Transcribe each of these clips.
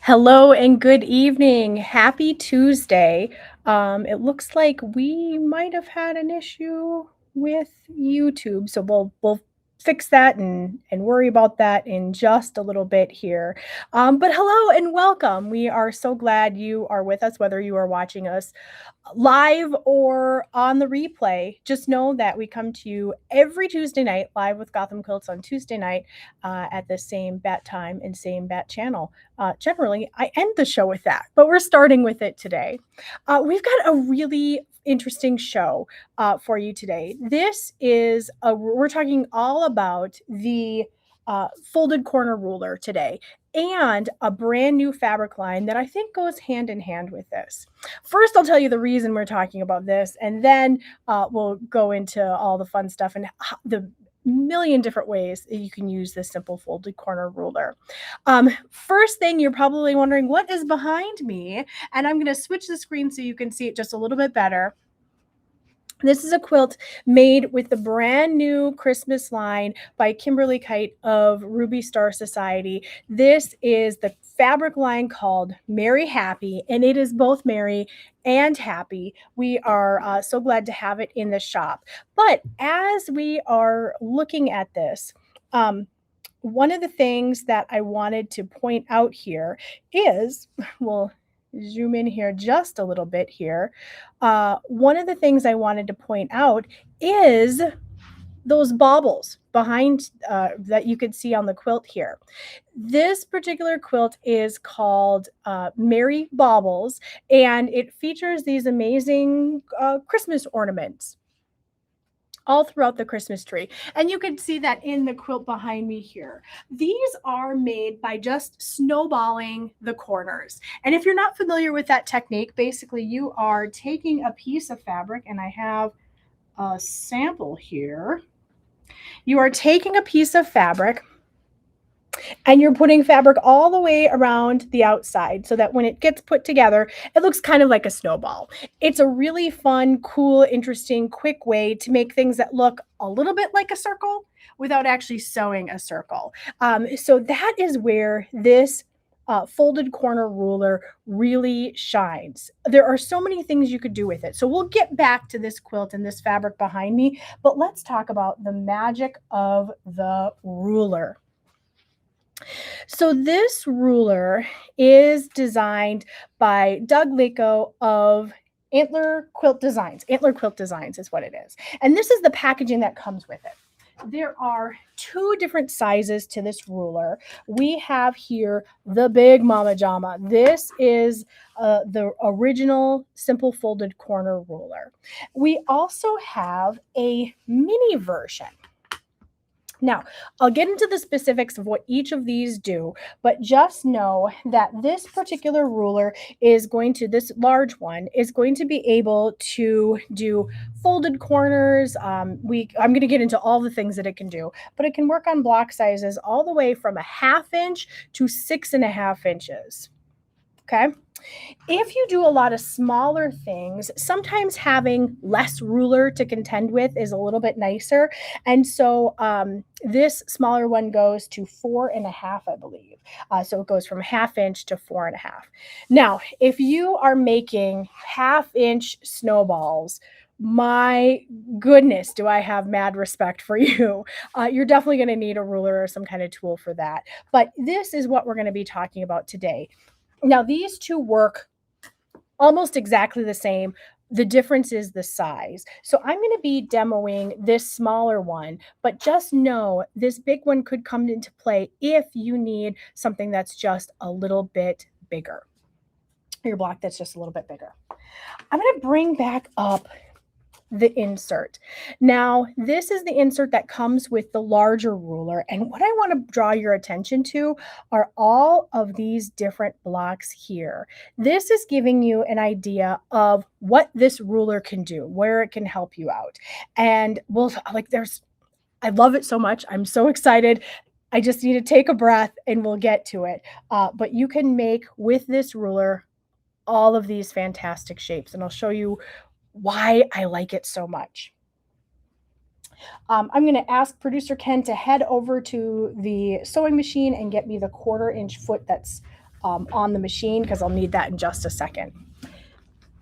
Hello and good evening. Happy Tuesday. It looks like we might have had an issue with YouTube, so we'll fix that and worry about that in just a little bit here. But hello and welcome. We are so glad you are with us, whether you are watching us live or on the replay. Just know that we come to you every Tuesday night live with Gotham Quilts on Tuesday night at the same bat time and same bat channel. Generally, I end the show with that, but we're starting with it today. We've got a really interesting show for you today. We're talking all about the folded corner ruler today and a brand new fabric line that I think goes hand in hand with this. First, I'll tell you the reason we're talking about this, and then we'll go into all the fun stuff and the million different ways that you can use this simple folded corner ruler. First thing, you're probably wondering what is behind me, and I'm going to switch the screen so you can see it just a little bit better. This is a quilt made with the brand new Christmas line by Kimberly Kight of Ruby Star Society. This is the fabric line called Merry Happy, and it is both merry and happy. We are so glad to have it in the shop. But as we are looking at this, one of the things that I wanted to point out here is, well, zoom in here just a little bit here. One of the things I wanted to point out is those baubles behind that you could see on the quilt here. This particular quilt is called Merry Baubles, and it features these amazing Christmas ornaments all throughout the Christmas tree. And you can see that in the quilt behind me here. These are made by just snowballing the corners. And if you're not familiar with that technique, basically you are taking a piece of fabric, and I have a sample here. You are taking a piece of fabric and you're putting fabric all the way around the outside so that when it gets put together, it looks kind of like a snowball. It's a really fun, cool, interesting, quick way to make things that look a little bit like a circle without actually sewing a circle. So that is where this folded corner ruler really shines. There are so many things you could do with it. So we'll get back to this quilt and this fabric behind me, but let's talk about the magic of the ruler. So this ruler is designed by Doug Lico of Antler Quilt Designs. Antler Quilt Designs is what it is. And this is the packaging that comes with it. There are two different sizes to this ruler. We have here the Big Mama Jama. This is the original simple folded corner ruler. We also have a mini version. Now, I'll get into the specifics of what each of these do, but just know that this particular ruler is going to, this large one, is going to be able to do folded corners. I'm going to get into all the things that it can do, but it can work on block sizes all the way from 1/2 inch to 6.5 inches. Okay. If you do a lot of smaller things, sometimes having less ruler to contend with is a little bit nicer. And so this smaller one goes to 4.5, I believe. So it goes from 1/2 inch to 4.5. Now, if you are making 1/2 inch snowballs, my goodness, do I have mad respect for you. You're definitely going to need a ruler or some kind of tool for that. But this is what we're going to be talking about today. Now, these two work almost exactly the same. The difference is the size. So I'm going to be demoing this smaller one, but just know this big one could come into play if you need something that's just a little bit bigger. Your block that's just a little bit bigger. I'm going to bring back up the insert. Now, this is the insert that comes with the larger ruler. And what I want to draw your attention to are all of these different blocks here. This is giving you an idea of what this ruler can do, where it can help you out. And I love it so much. I'm so excited. I just need to take a breath and we'll get to it. But you can make with this ruler all of these fantastic shapes. And I'll show you why I like it so much. I'm going to ask producer Ken to head over to the sewing machine and get me the 1/4 inch foot that's on the machine because I'll need that in just a second.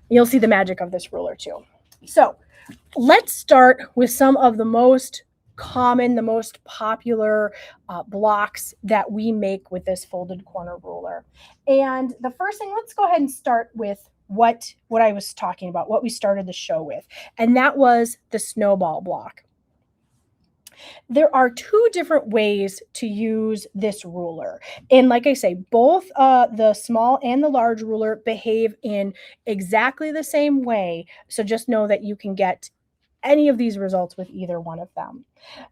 You'll see the magic of this ruler too. So let's start with some of the most common, the most popular blocks that we make with this folded corner ruler. And the first thing, let's go ahead and start with what I was talking about, what we started the show with, and that was the snowball block. There are two different ways to use this ruler. And like I say, both the small and the large ruler behave in exactly the same way. So just know that you can get any of these results with either one of them.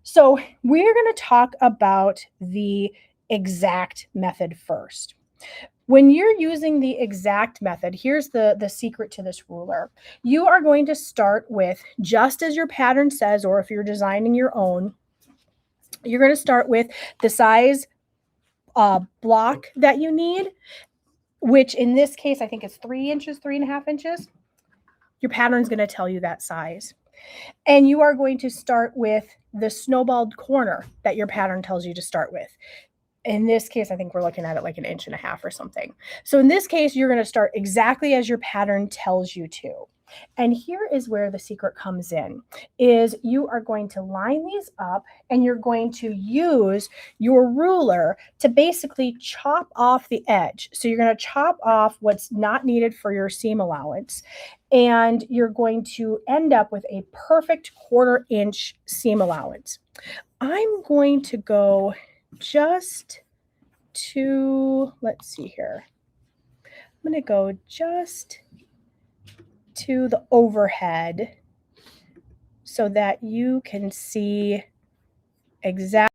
So we're going to talk about the exact method first. When you're using the exact method, here's the secret to this ruler. You are going to start with, just as your pattern says, or if you're designing your own, you're going to start with the size block that you need, which in this case, I think it's 3 inches, 3.5 inches. Your pattern is going to tell you that size. And you are going to start with the snowballed corner that your pattern tells you to start with. In this case, I think we're looking at it like 1.5 inches or something. So in this case, you're going to start exactly as your pattern tells you to. And here is where the secret comes in, is you are going to line these up and you're going to use your ruler to basically chop off the edge. So you're going to chop off what's not needed for your seam allowance, and you're going to end up with a perfect 1/4 inch seam allowance. I'm going to go just to, let's see here. I'm going to go just to the overhead so that you can see exactly.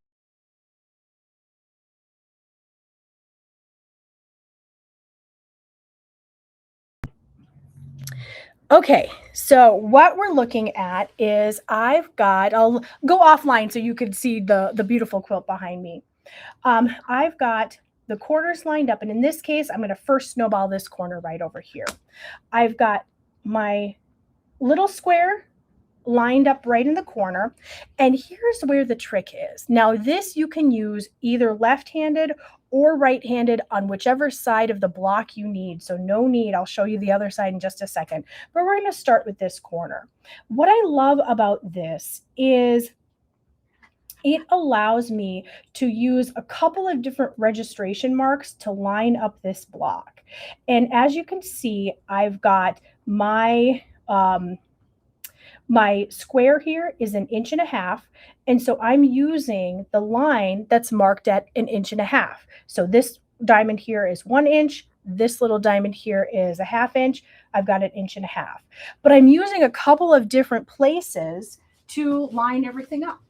Okay, so what we're looking at is I'll go offline so you can see the beautiful quilt behind me. I've got the quarters lined up, and in this case, I'm going to first snowball this corner right over here. I've got my little square lined up right in the corner, and here's where the trick is. Now, this you can use either left-handed or right-handed on whichever side of the block you need. So no need, I'll show you the other side in just a second, but we're going to start with this corner. What I love about this is it allows me to use a couple of different registration marks to line up this block. And as you can see, I've got my square here is 1.5 inches. And so I'm using the line that's marked at 1.5 inches. So this diamond here is 1 inch. This little diamond here is 1/2 inch. I've got 1.5 inches. But I'm using a couple of different places to line everything up.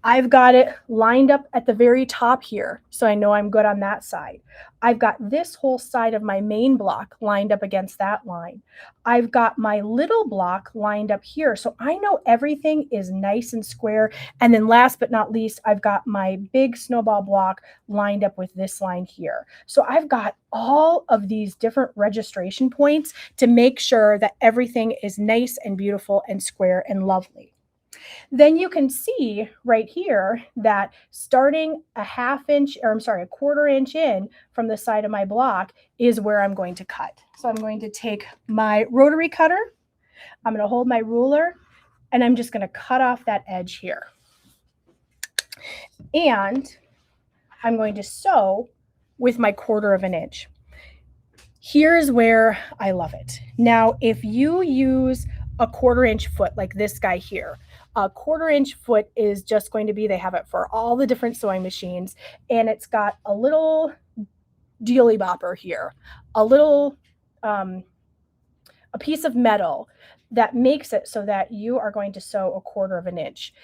I've got it lined up at the very top here, so I know I'm good on that side. I've got this whole side of my main block lined up against that line. I've got my little block lined up here, so I know everything is nice and square. And then last but not least, I've got my big snowball block lined up with this line here. So I've got all of these different registration points to make sure that everything is nice and beautiful and square and lovely. Then you can see right here that starting 1/2 inch, or I'm sorry, 1/4 inch in from the side of my block is where I'm going to cut. So I'm going to take my rotary cutter, I'm going to hold my ruler, and I'm just going to cut off that edge here. And I'm going to sew with my 1/4 inch. Here's where I love it. Now, if you use a 1/4 inch foot like this guy here, a 1/4 inch foot is just going to be, they have it for all the different sewing machines, and it's got a little dealy bopper here, a little, a piece of metal that makes it so that you are going to sew a 1/4 inch.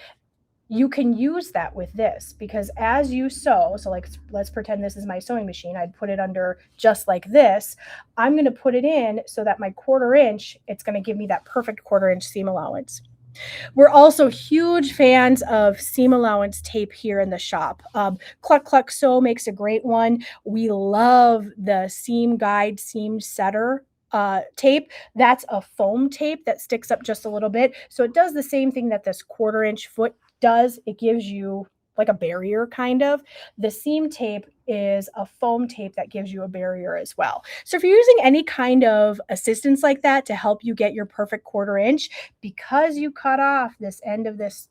You can use that with this because as you sew, so like let's pretend this is my sewing machine, I'd put it under just like this. I'm going to put it in so that my 1/4 inch, it's going to give me that perfect 1/4 inch seam allowance. We're also huge fans of seam allowance tape here in the shop. Cluck Cluck Sew makes a great one. We love the Seam Guide Seam Setter tape. That's a foam tape that sticks up just a little bit. So it does the same thing that this 1/4 inch foot does. It gives you like a barrier kind of. The seam tape is a foam tape that gives you a barrier as well. So if you're using any kind of assistance like that to help you get your perfect 1/4 inch, because you cut off this end of this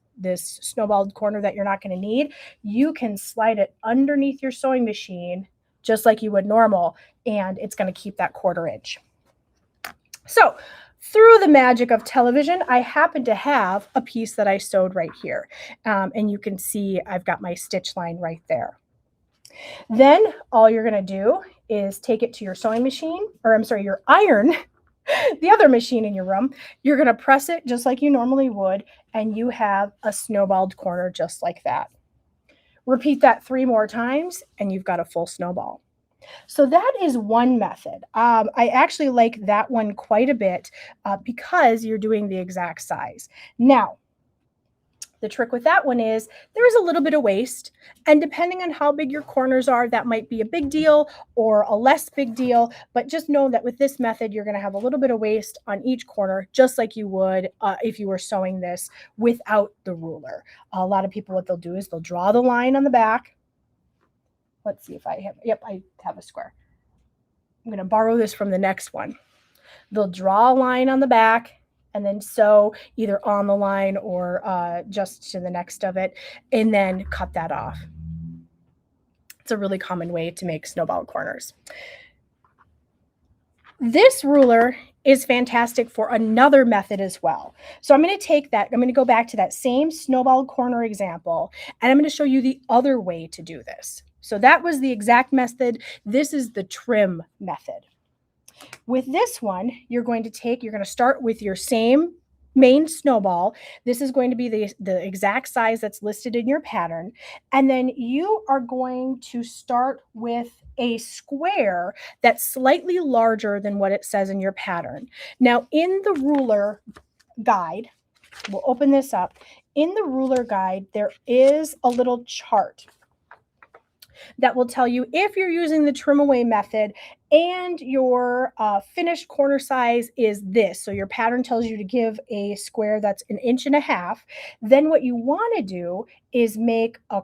snowballed corner that you're not going to need, you can slide it underneath your sewing machine just like you would normal, and it's going to keep that 1/4 inch. So through the magic of television, I happen to have a piece that I sewed right here. And you can see I've got my stitch line right there. Then all you're going to do is take it to your sewing machine, or I'm sorry, your iron, the other machine in your room. You're going to press it just like you normally would, and you have a snowballed corner just like that. Repeat that 3 more times, and you've got a full snowball. So that is one method. I actually like that one quite a bit because you're doing the exact size. Now, the trick with that one is there is a little bit of waste, and depending on how big your corners are, that might be a big deal or a less big deal, but just know that with this method, you're going to have a little bit of waste on each corner, just like you would if you were sewing this without the ruler. A lot of people, what they'll do is they'll draw the line on the back. Let's see if I have, yep, I have a square. I'm going to borrow this from the next one. They'll draw a line on the back and then sew either on the line or just to the next of it, and then cut that off. It's a really common way to make snowball corners. This ruler is fantastic for another method as well. So I'm going to take that, I'm going to go back to that same snowball corner example, and I'm going to show you the other way to do this. So that was the exact method. This is the trim method. With this one, you're going to start with your same main snowball. This is going to be the exact size that's listed in your pattern. And then you are going to start with a square that's slightly larger than what it says in your pattern. Now, in the ruler guide, we'll open this up. In the ruler guide, there is a little chart that will tell you if you're using the trim away method and your finished corner size is this. So your pattern tells you to give a square that's 1.5 inches. Then what you want to do is make a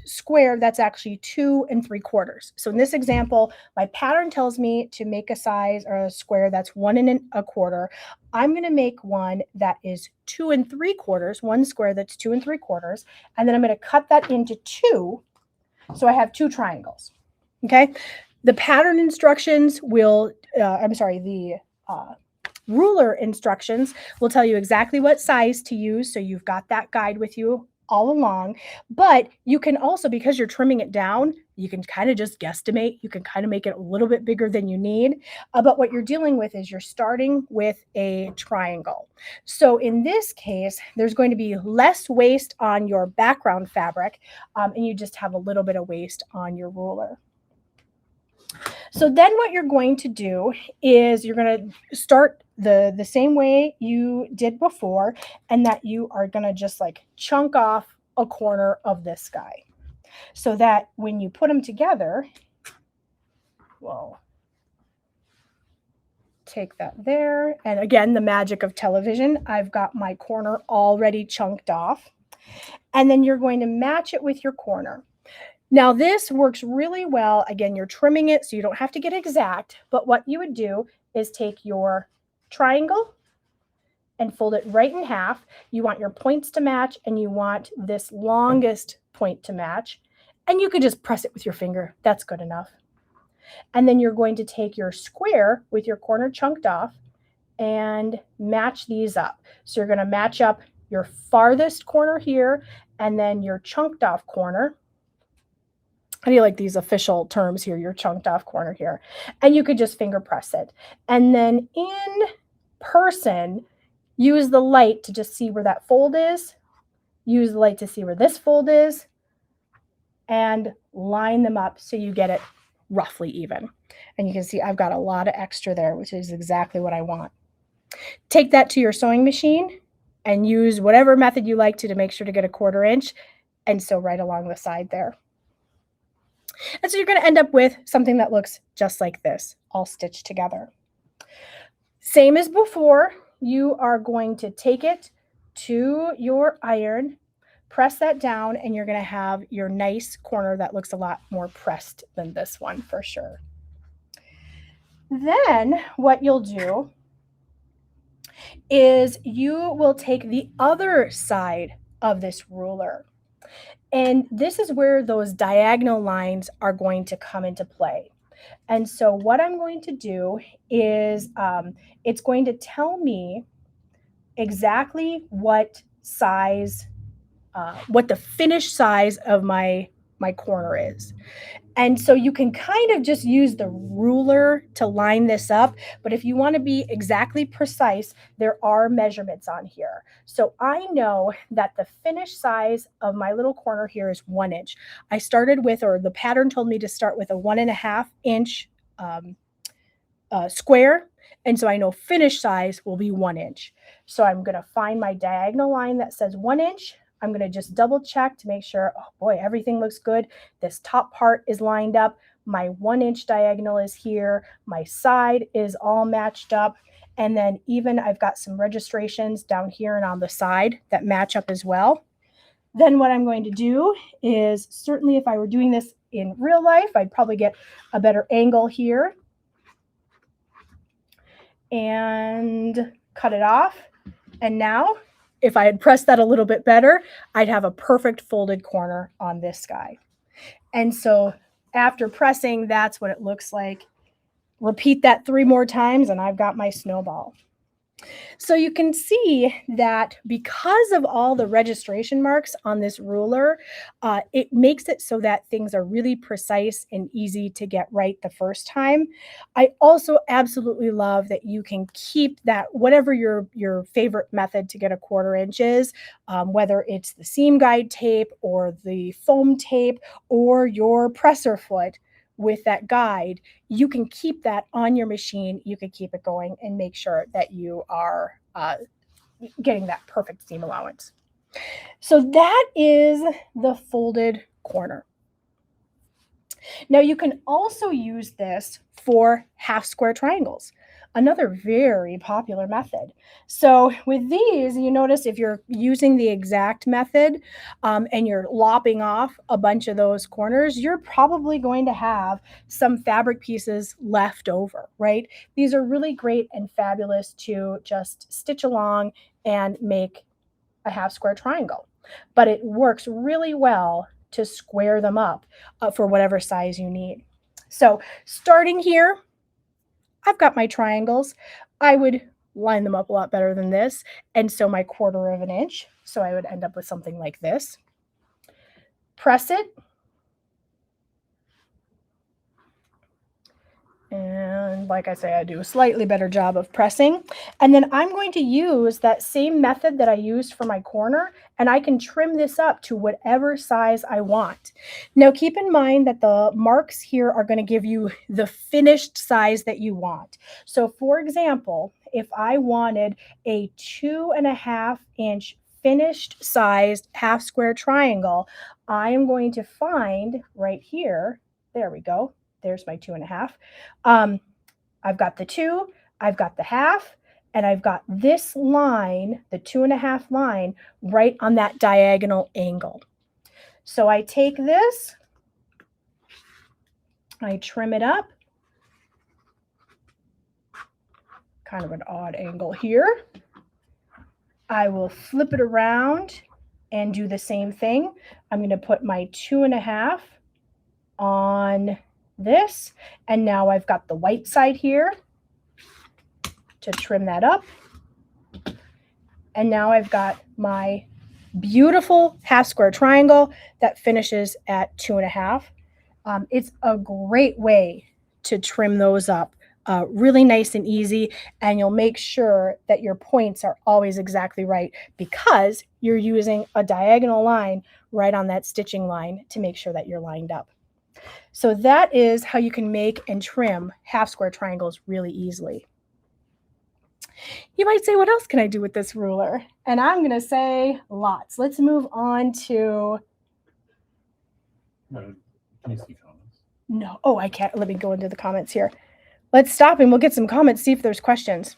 square that's actually 2 3/4. So in this example, my pattern tells me to make a size or a square that's 1 1/4. I'm going to make one that is 2 3/4, one square that's 2 3/4, and then I'm going to cut that into 2. So I have 2 triangles, okay? The pattern instructions will, the ruler instructions will tell you exactly what size to use. So you've got that guide with you all along. But you can also, because you're trimming it down, you can kind of just guesstimate. You can kind of make it a little bit bigger than you need. But what you're dealing with is you're starting with a triangle. So in this case, there's going to be less waste on your background fabric, and you just have a little bit of waste on your ruler. So then what you're going to do is you're going to start the same way you did before, and that you are going to just like chunk off a corner of this guy so that when you put them together, well, take that there. And again, the magic of television, I've got my corner already chunked off. And then you're going to match it with your corner. Now this works really well. Again, you're trimming it so you don't have to get exact, but what you would do is take your triangle and fold it right in half. You want your points to match, and you want this longest point to match, and you could just press it with your finger. That's good enough. And then you're going to take your square with your corner chunked off and match these up. So you're going to match up your farthest corner here and then your chunked off corner. How do you like these official terms here? Your chunked off corner here. And you could just finger press it. And then in person, use the light to just see where that fold is. Use the light to see where this fold is. And line them up so you get it roughly even. And you can see I've got a lot of extra there, which is exactly what I want. Take that to your sewing machine and use whatever method you like to make sure to get a 1/4 inch and sew right along the side there. And so you're going to end up with something that looks just like this, all stitched together. Same as before, you are going to take it to your iron, Press that down and you're going to have your nice corner that looks a lot more pressed than this one for sure. Then what you'll do is you will take the other side of this ruler. And this is where those diagonal lines are going to come into play. And so what I'm going to do is it's going to tell me exactly what size, what the finished size of my corner is. And so you can kind of just use the ruler to line this up. But if you want to be exactly precise, there are measurements on here. So I know that the finished size of my little corner here is 1 inch. I started with, or the pattern told me to start with a 1.5 inch square. And so I know finished size will be 1 inch. So I'm going to find my diagonal line that says 1 inch. I'm going to just double check to make sure, oh boy, everything looks good. This top part is lined up. My 1 inch diagonal is here. My side is all matched up. And then even I've got some registrations down here and on the side that match up as well. Then what I'm going to do is, certainly if I were doing this in real life, I'd probably get a better angle here and cut it off. And now, if I had pressed that a little bit better, I'd have a perfect folded corner on this guy. And so after pressing, that's what it looks like. Repeat that 3 more times and I've got my snowball. So you can see that because of all the registration marks on this ruler, it makes it so that things are really precise and easy to get right the first time. I also absolutely love that you can keep that, whatever your favorite method to get a 1/4 inch is, whether it's the seam guide tape or the foam tape or your presser foot with that guide, you can keep that on your machine. You can keep it going and make sure that you are getting that perfect seam allowance. So that is the folded corner. Now you can also use this for half square triangles, another very popular method. So with these, you notice if you're using the exact method and you're lopping off a bunch of those corners, you're probably going to have some fabric pieces left over, right? These are really great and fabulous to just stitch along and make a half square triangle. But it works really well to square them up for whatever size you need. So starting here, I've got my triangles. I would line them up a lot better than this. And so my 1/4 inch. So I would end up with something like this. Press it. And like I say, I do a slightly better job of pressing. And then I'm going to use that same method that I used for my corner, and I can trim this up to whatever size I want. Now, keep in mind that the marks here are going to give you the finished size that you want. So for example, if I wanted a 2.5 inch finished sized half square triangle, I am going to find right here, there we go. There's my 2.5. I've got the 2, I've got the half, and I've got this line, the 2.5 line, right on that diagonal angle. So I take this, I trim it up, kind of an odd angle here. I will flip it around and do the same thing. I'm going to put my 2.5 on this, and now I've got the white side here to trim that up, and now I've got my beautiful half square triangle that finishes at 2.5. It's a great way to trim those up really nice and easy, and you'll make sure that your points are always exactly right because you're using a diagonal line right on that stitching line to make sure that you're lined up. So that is how you can make and trim half square triangles really easily. You might say, what else can I do with this ruler? And I'm going to say lots. Let's move on to... Can you see comments? No. Oh, I can't. Let me go into the comments here. Let's stop and we'll get some comments, see if there's questions.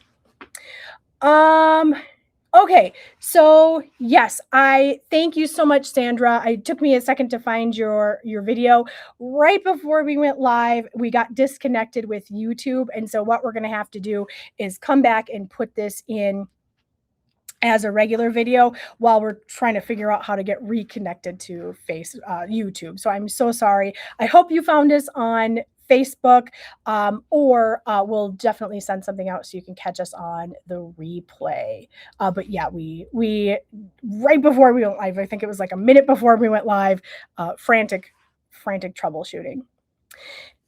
Okay, so yes, I thank you so much, Sandra. It took me a second to find your video. Right before we went live, we got disconnected with YouTube, and so what we're going to have to do is come back and put this in as a regular video while we're trying to figure out how to get reconnected to YouTube. So I'm so sorry. I hope you found us on Facebook, or we'll definitely send something out so you can catch us on the replay. But yeah, we right before we went live, I think it was like a minute before we went live, frantic troubleshooting.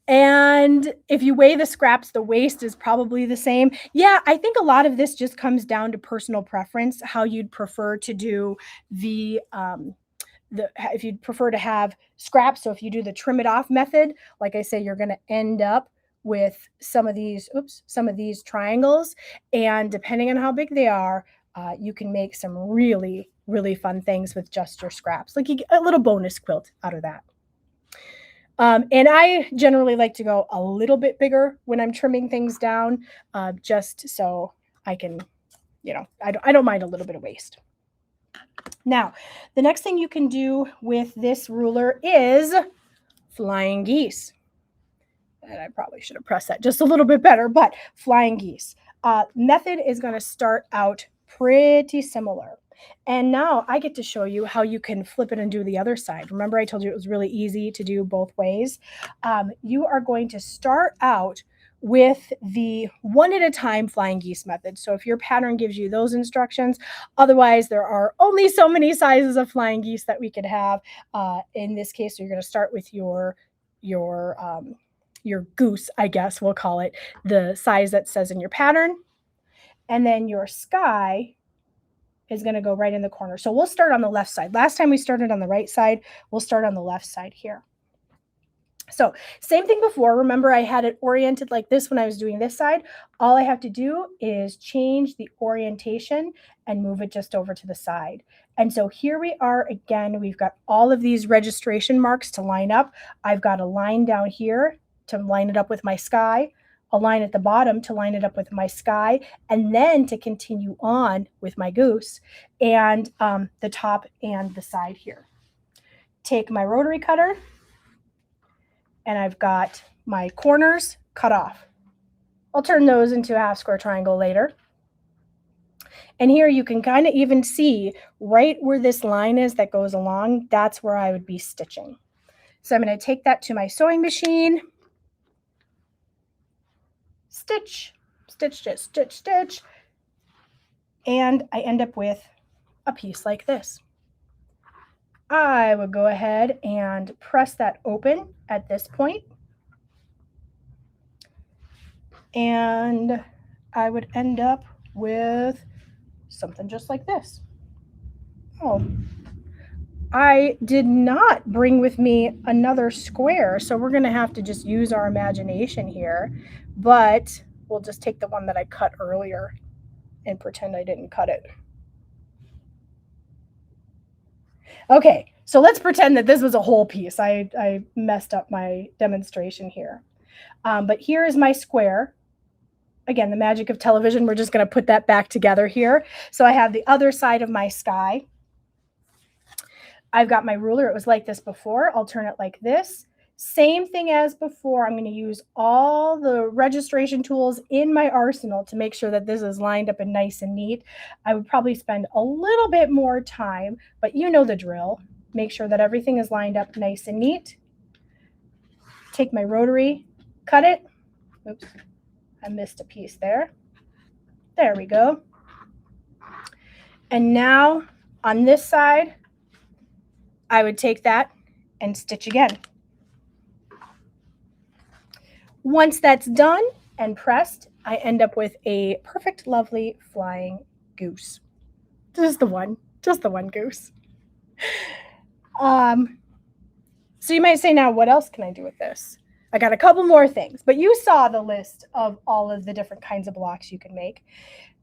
And if you weigh the scraps, the waste is probably the same. Yeah, I think a lot of this just comes down to personal preference, how you'd prefer to do the if you'd prefer to have scraps. So if you do the trim it off method, like I say, you're going to end up with some of these triangles, and depending on how big they are, you can make some really fun things with just your scraps, like you get a little bonus quilt out of that. And I generally like to go a little bit bigger when I'm trimming things down, just so I can, I don't mind a little bit of waste. Now, the next thing you can do with this ruler is flying geese. And I probably should have pressed that just a little bit better, but flying geese. Method is going to start out pretty similar. And now I get to show you how you can flip it and do the other side. Remember, I told you it was really easy to do both ways. You are going to start out with the one at a time flying geese method. So if your pattern gives you those instructions, otherwise there are only so many sizes of flying geese that we could have. In this case, you're going to start with your goose, I guess we'll call it, the size that says in your pattern. And then your sky is going to go right in the corner. So we'll start on the left side. Last time we started on the right side, we'll start on the left side here. So same thing before. Remember, I had it oriented like this when I was doing this side. All I have to do is change the orientation and move it just over to the side. And so here we are again. We've got all of these registration marks to line up. I've got a line down here to line it up with my sky, a line at the bottom to line it up with my sky, and then to continue on with my goose and the top and the side here. Take my rotary cutter, and I've got my corners cut off. I'll turn those into a half square triangle later. And here you can kind of even see right where this line is that goes along, that's where I would be stitching. So I'm going to take that to my sewing machine, stitch, stitch, stitch, stitch, stitch, and I end up with a piece like this. I would go ahead and press that open at this point, and I would end up with something just like this. Oh, I did not bring with me another square, so we're going to have to just use our imagination here, but we'll just take the one that I cut earlier and pretend I didn't cut it. Okay, so let's pretend that this was a whole piece. I messed up my demonstration here. But here is my square. Again, the magic of television, we're just going to put that back together here. So I have the other side of my sky. I've got my ruler. It was like this before. I'll turn it like this. Same thing as before. I'm going to use all the registration tools in my arsenal to make sure that this is lined up and nice and neat. I would probably spend a little bit more time, but you know the drill. Make sure that everything is lined up nice and neat. Take my rotary, cut it. Oops, I missed a piece there. There we go. And now on this side, I would take that and stitch again. Once that's done and pressed, I end up with a perfect, lovely flying goose. Just the one goose. So you might say, now, what else can I do with this? I got a couple more things, but you saw the list of all of the different kinds of blocks you can make.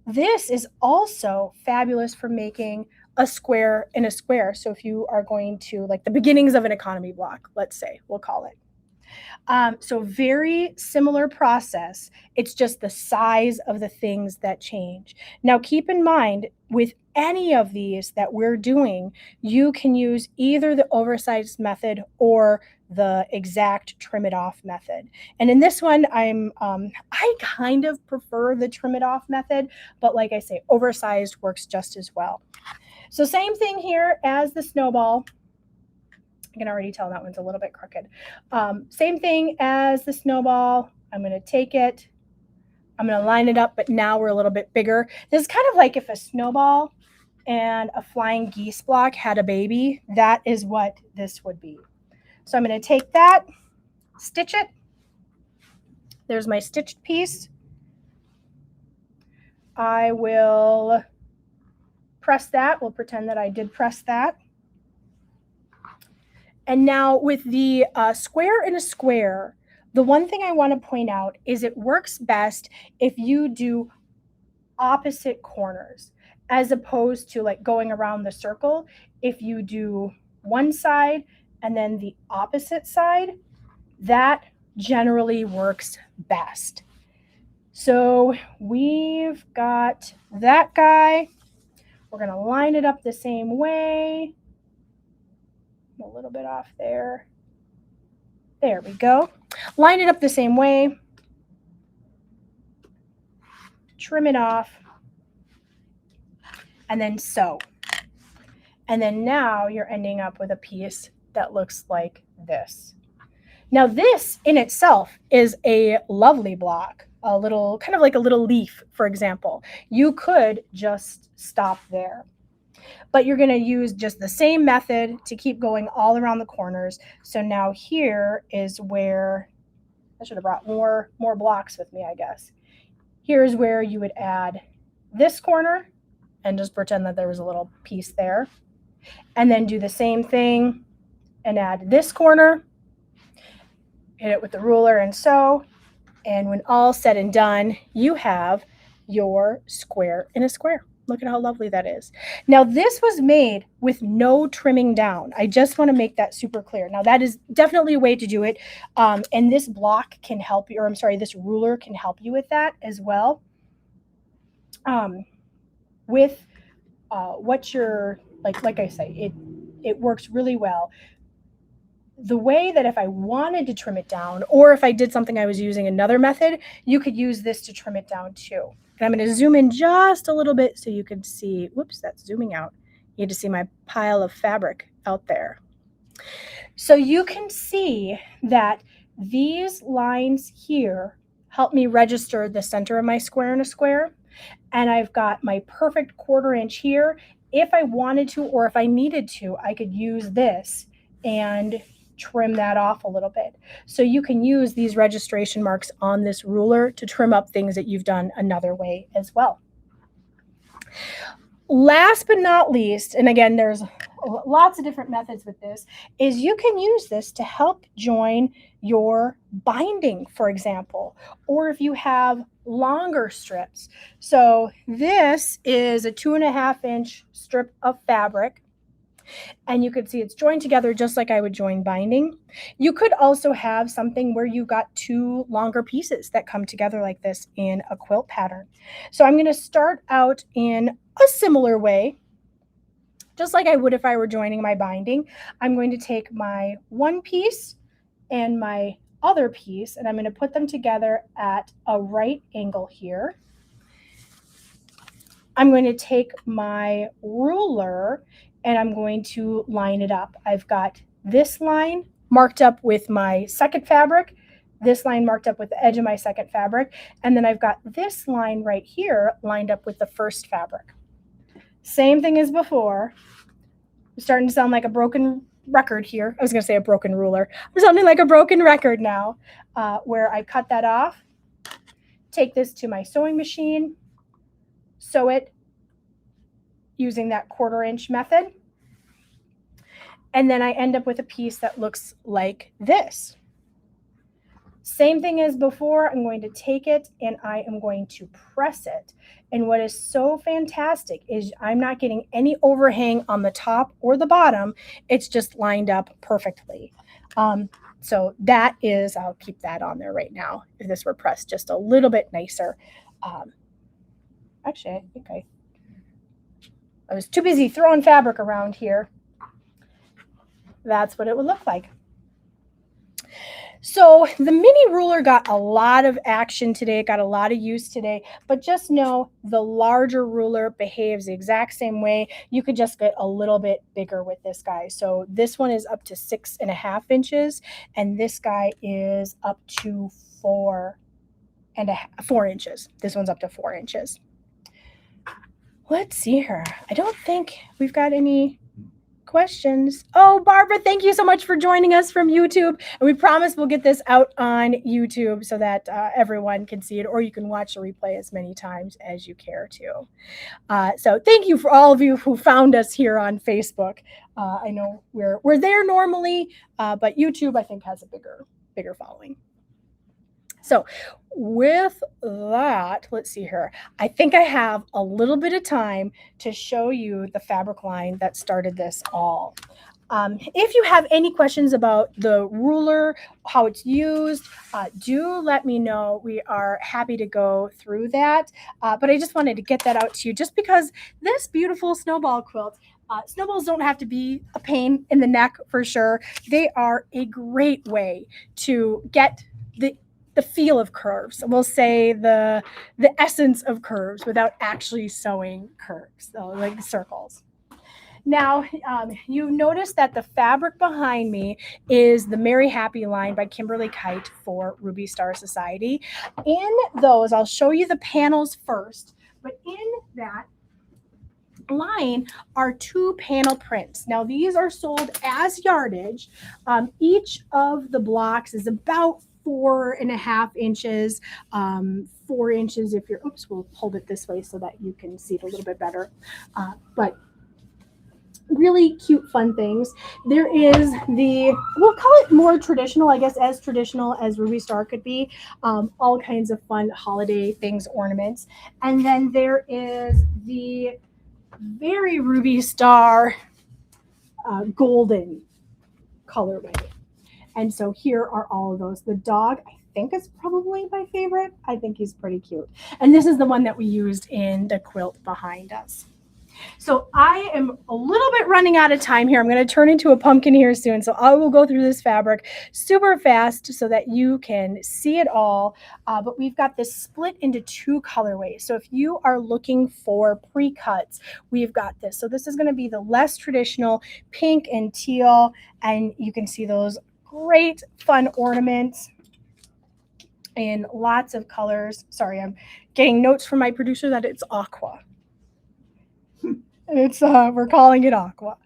This is also fabulous for making a square in a square. So if you are going to, like the beginnings of an economy block, let's say, we'll call it. So very similar process. It's just the size of the things that change. Now, keep in mind with any of these that we're doing, you can use either the oversized method or the exact trim it off method. And in this one, I kind of prefer the trim it off method, but like I say, oversized works just as well. So same thing here as the snowball. I can already tell that one's a little bit crooked. Same thing as the snowball. I'm going to take it. I'm going to line it up, but now we're a little bit bigger. This is kind of like if a snowball and a flying geese block had a baby. That is what this would be. So I'm going to take that, stitch it. There's my stitched piece. I will press that. We'll pretend that I did press that. And now with the square in a square, the one thing I want to point out is it works best if you do opposite corners as opposed to like going around the circle. If you do one side and then the opposite side, that generally works best. So we've got that guy. We're going to line it up the same way. A little bit off there. There we go. Line it up the same way. Trim it off. And then sew. And then now you're ending up with a piece that looks like this. Now this in itself is a lovely block, a little, kind of like a little leaf, for example. You could just stop there. But you're going to use just the same method to keep going all around the corners. So now here is where, I should have brought more blocks with me, I guess. Here's where you would add this corner and just pretend that there was a little piece there. And then do the same thing and add this corner. Hit it with the ruler and sew. And when all said and done, you have your square in a square. Look at how lovely that is. Now, this was made with no trimming down. I just want to make that super clear. Now, that is definitely a way to do it. And this block can help you, or I'm sorry, this ruler can help you with that as well. With what you're, like I say, it works really well. The way that if I wanted to trim it down, or if I did something I was using another method, you could use this to trim it down too. And I'm going to zoom in just a little bit so you can see, whoops, that's zooming out. You need to see my pile of fabric out there. So you can see that these lines here help me register the center of my square in a square. And I've got my perfect 1/4 inch here. If I wanted to, or if I needed to, I could use this and trim that off a little bit. So you can use these registration marks on this ruler to trim up things that you've done another way as well. Last but not least, and again, there's lots of different methods with this, is you can use this to help join your binding, for example, or if you have longer strips. So this is a 2.5 inch strip of fabric. And you could see it's joined together just like I would join binding. You could also have something where you got 2 longer pieces that come together like this in a quilt pattern. So I'm going to start out in a similar way, just like I would if I were joining my binding. I'm going to take my one piece and my other piece, and I'm going to put them together at a right angle here. I'm going to take my ruler and I'm going to line it up. I've got this line marked up with my second fabric, this line marked up with the edge of my second fabric, and then I've got this line right here lined up with the first fabric. Same thing as before. I'm starting to sound like a broken record here. I was going to say a broken ruler. I'm sounding like a broken record now, where I cut that off, take this to my sewing machine, sew it using that 1/4 inch method. And then I end up with a piece that looks like this. Same thing as before, I'm going to take it and I am going to press it. And what is so fantastic is I'm not getting any overhang on the top or the bottom. It's just lined up perfectly. So that is, I'll keep that on there right now. If this were pressed just a little bit nicer. Actually, I think I was too busy throwing fabric around here. That's what it would look like. So the mini ruler got a lot of action today, got a lot of use today, but just know the larger ruler behaves the exact same way. You could just get a little bit bigger with this guy. So this one is up to 6.5 inches, and this guy is up to 4 inches. This one's up to 4 inches. Let's see here. I don't think we've got any questions. Oh, Barbara, thank you so much for joining us from YouTube. And we promise we'll get this out on YouTube so that everyone can see it, or you can watch the replay as many times as you care to. So thank you for all of you who found us here on Facebook. I know we're there normally, but YouTube, I think, has a bigger following. So with that, let's see here. I think I have a little bit of time to show you the fabric line that started this all. If you have any questions about the ruler, how it's used, do let me know. We are happy to go through that. But I just wanted to get that out to you just because this beautiful snowball quilt, snowballs don't have to be a pain in the neck for sure. They are a great way to get the feel of curves. We'll say the essence of curves without actually sewing curves, so like circles. Now, you notice that the fabric behind me is the Merry Happy line by Kimberly Kight for Ruby Star Society. In those, I'll show you the panels first, but in that line are 2 panel prints. Now, these are sold as yardage. Each of the blocks is about 4.5 inches, 4 inches if you're, oops, we'll hold it this way so that you can see it a little bit better. But really cute, fun things. There is we'll call it more traditional, I guess, as traditional as Ruby Star could be. All kinds of fun holiday things, ornaments. And then there is the very Ruby Star golden colorway. And so here are all of those. The dog, I think, is probably my favorite. I think he's pretty cute. And this is the one that we used in the quilt behind us. So I am a little bit running out of time here. I'm going to turn into a pumpkin here soon. So I will go through this fabric super fast so that you can see it all. But we've got this split into 2 colorways. So if you are looking for pre-cuts, we've got this. So this is going to be the less traditional pink and teal. And you can see those great fun ornaments in lots of colors. Sorry, I'm getting notes from my producer that it's aqua. It's we're calling it aqua.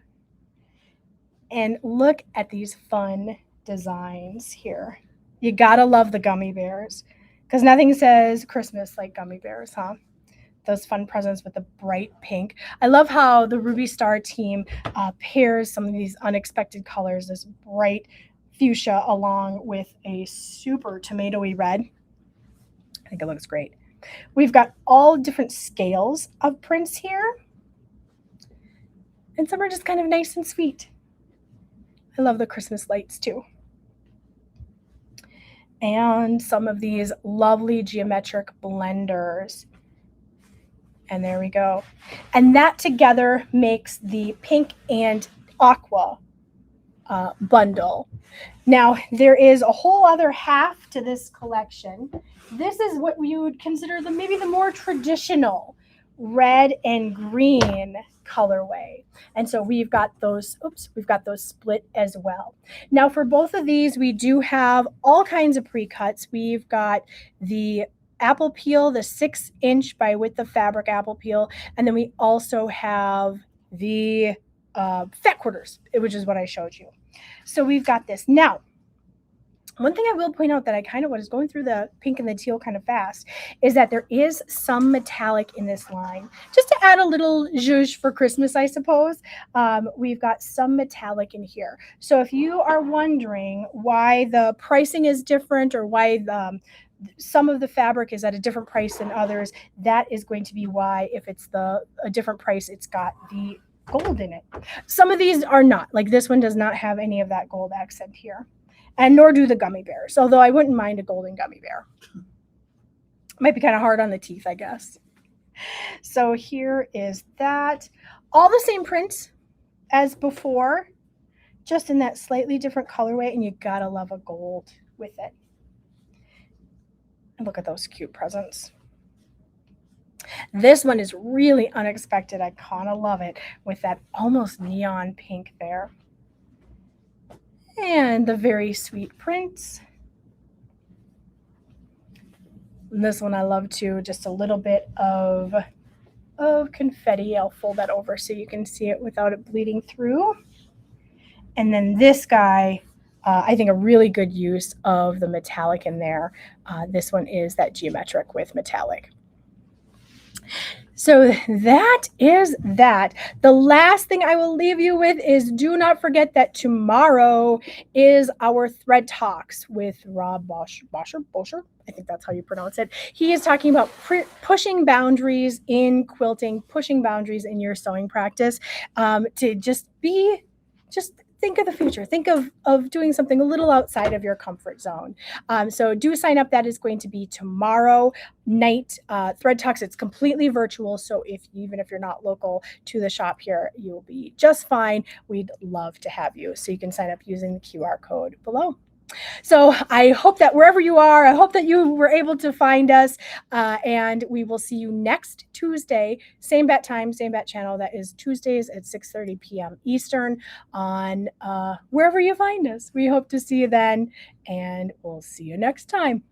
And look at these fun designs here. You gotta love the gummy bears because nothing says Christmas like gummy bears, huh? Those fun presents with the bright pink. I love how the Ruby Star team pairs some of these unexpected colors, this bright fuchsia along with a super tomatoey red. I think it looks great. We've got all different scales of prints here. And some are just kind of nice and sweet. I love the Christmas lights too. And some of these lovely geometric blenders. And there we go. And that together makes the pink and aqua bundle. Now, there is a whole other half to this collection. This is what we would consider maybe the more traditional red and green colorway. And so we've got those, we've got those split as well. Now for both of these, we do have all kinds of pre-cuts. We've got the apple peel, the 6-inch by width of fabric apple peel. And then we also have the fat quarters, which is what I showed you. So we've got this. Now, one thing I will point out that I kind of was going through the pink and the teal kind of fast is that there is some metallic in this line. Just to add a little zhuzh for Christmas, I suppose, we've got some metallic in here. So if you are wondering why the pricing is different or why some of the fabric is at a different price than others, that is going to be why. If it's a different price, it's got the gold in it. Some of these are not. Like this one does not have any of that gold accent here. and nor do the gummy bears, although I wouldn't mind a golden gummy bear. Might be kind of hard on the teeth, I guess. So here is that. All the same prints as before, just in that slightly different colorway, and you gotta love a gold with it. And look at those cute presents. This one is really unexpected. I kind of love it with that almost neon pink there. And the very sweet prints. And this one I love too, just a little bit of confetti. I'll fold that over so you can see it without it bleeding through. And then this guy, I think a really good use of the metallic in there. This one is that geometric with metallic. So that is that. The last thing I will leave you with is do not forget that tomorrow is our Thread Talks with Rob Bosher. I think that's how you pronounce it. He is talking about pushing boundaries in quilting, pushing boundaries in your sewing practice, to just think of the future. Think of doing something a little outside of your comfort zone. So do sign up. That is going to be tomorrow night. Thread Talks, it's completely virtual. So even if you're not local to the shop here, you'll be just fine. We'd love to have you. So you can sign up using the QR code below. So I hope that wherever you are, I hope that you were able to find us, and we will see you next Tuesday, same bat time, same bat channel. That is Tuesdays at 6:30 p.m. Eastern on wherever you find us. We hope to see you then, and we'll see you next time.